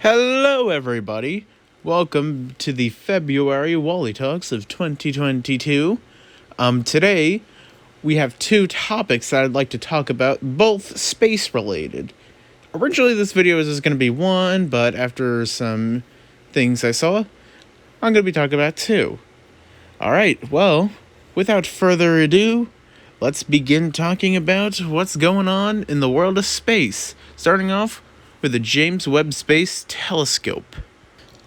Hello, everybody. Welcome to the February WallE Talks of 2022. Today, we have two topics that I'd like to talk about, both space-related. Originally, this video was just going to be one, but after some things I saw, I'm going to be talking about two. Alright, well, without further ado, let's begin talking about what's going on in the world of space. Starting off with the James Webb Space Telescope.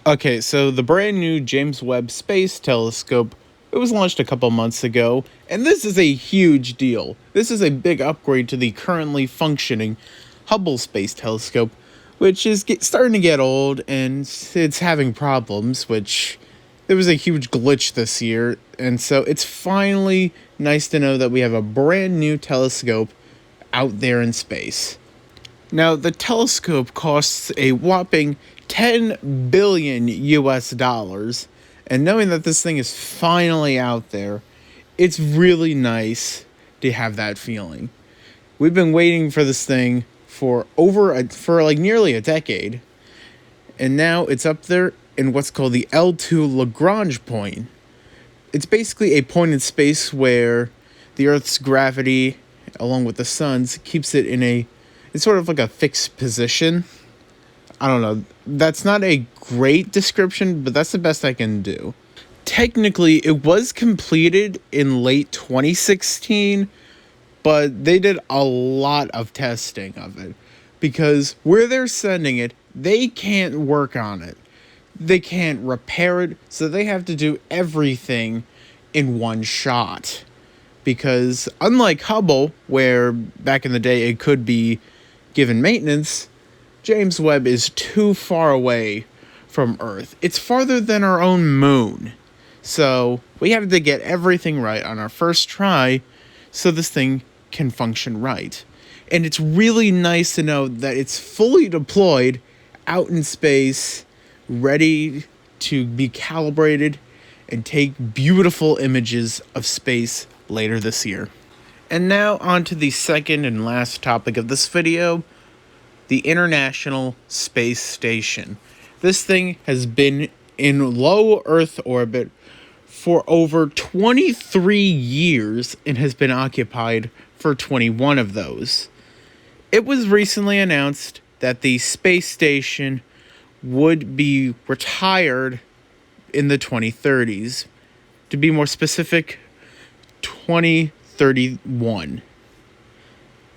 Okay, so the brand new James Webb Space Telescope, it was launched a couple months ago, and this is a huge deal. This is a big upgrade to the currently functioning Hubble Space Telescope, which is starting to get old, and it's having problems, which there was a huge glitch this year, and so it's finally nice to know that we have a brand new telescope out there in space. Now, the telescope costs a whopping $10 billion US, and knowing that this thing is finally out there, it's really nice to have that feeling. We've been waiting for this thing for nearly a decade, and now it's up there in what's called the L2 Lagrange Point. It's basically a point in space where the Earth's gravity, along with the sun's, keeps it in it's sort of like a fixed position. I don't know. That's not a great description, but that's the best I can do. Technically, it was completed in late 2016, but they did a lot of testing of it. Because where they're sending it, they can't work on it. They can't repair it, so they have to do everything in one shot. Because unlike Hubble, where back in the day it could be given maintenance, James Webb is too far away from Earth. It's farther than our own moon. So we have to get everything right on our first try so this thing can function right. And it's really nice to know that it's fully deployed out in space, ready to be calibrated and take beautiful images of space later this year. And now on to the second and last topic of this video, the International Space Station. This thing has been in low Earth orbit for over 23 years and has been occupied for 21 of those. It was recently announced that the space station would be retired in the 2030s. To be more specific, 2031.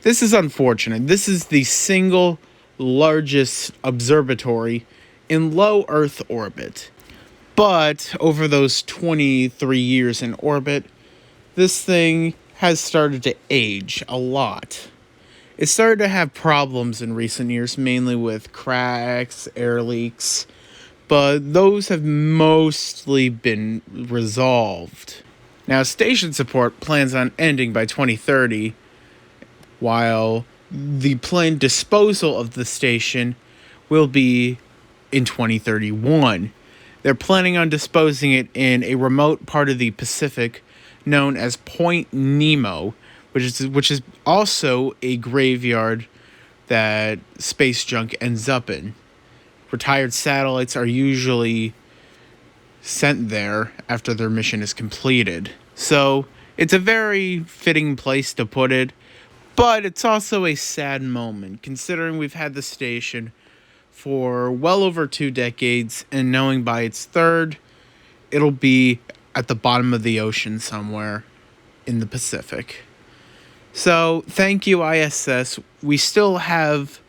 This is unfortunate. This is the single largest observatory in low Earth orbit. But over those 23 years in orbit, this thing has started to age a lot. It started to have problems in recent years, mainly with cracks, air leaks, but those have mostly been resolved. Now, station support plans on ending by 2030, while the planned disposal of the station will be in 2031. They're planning on disposing it in a remote part of the Pacific known as Point Nemo, which is also a graveyard that space junk ends up in. Retired satellites are usually sent there after their mission is completed. So it's a very fitting place to put it, but it's also a sad moment considering we've had the station for well over 2 decades, and knowing by its third, it'll be at the bottom of the ocean somewhere in the Pacific. So thank you, ISS. We still have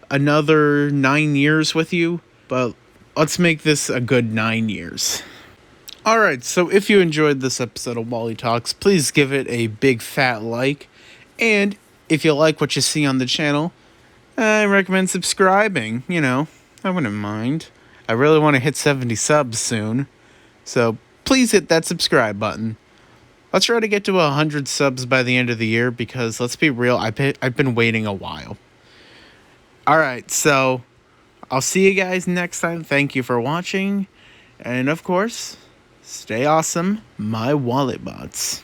another 9 years with you, but let's make this a good 9 years. Alright, so if you enjoyed this episode of WallE Talks, please give it a big fat like. And if you like what you see on the channel, I recommend subscribing. I wouldn't mind. I really want to hit 70 subs soon. So please hit that subscribe button. Let's try to get to 100 subs by the end of the year because, let's be real, I've been waiting a while. Alright, so I'll see you guys next time. Thank you for watching. And of course, stay awesome, my WallE bots.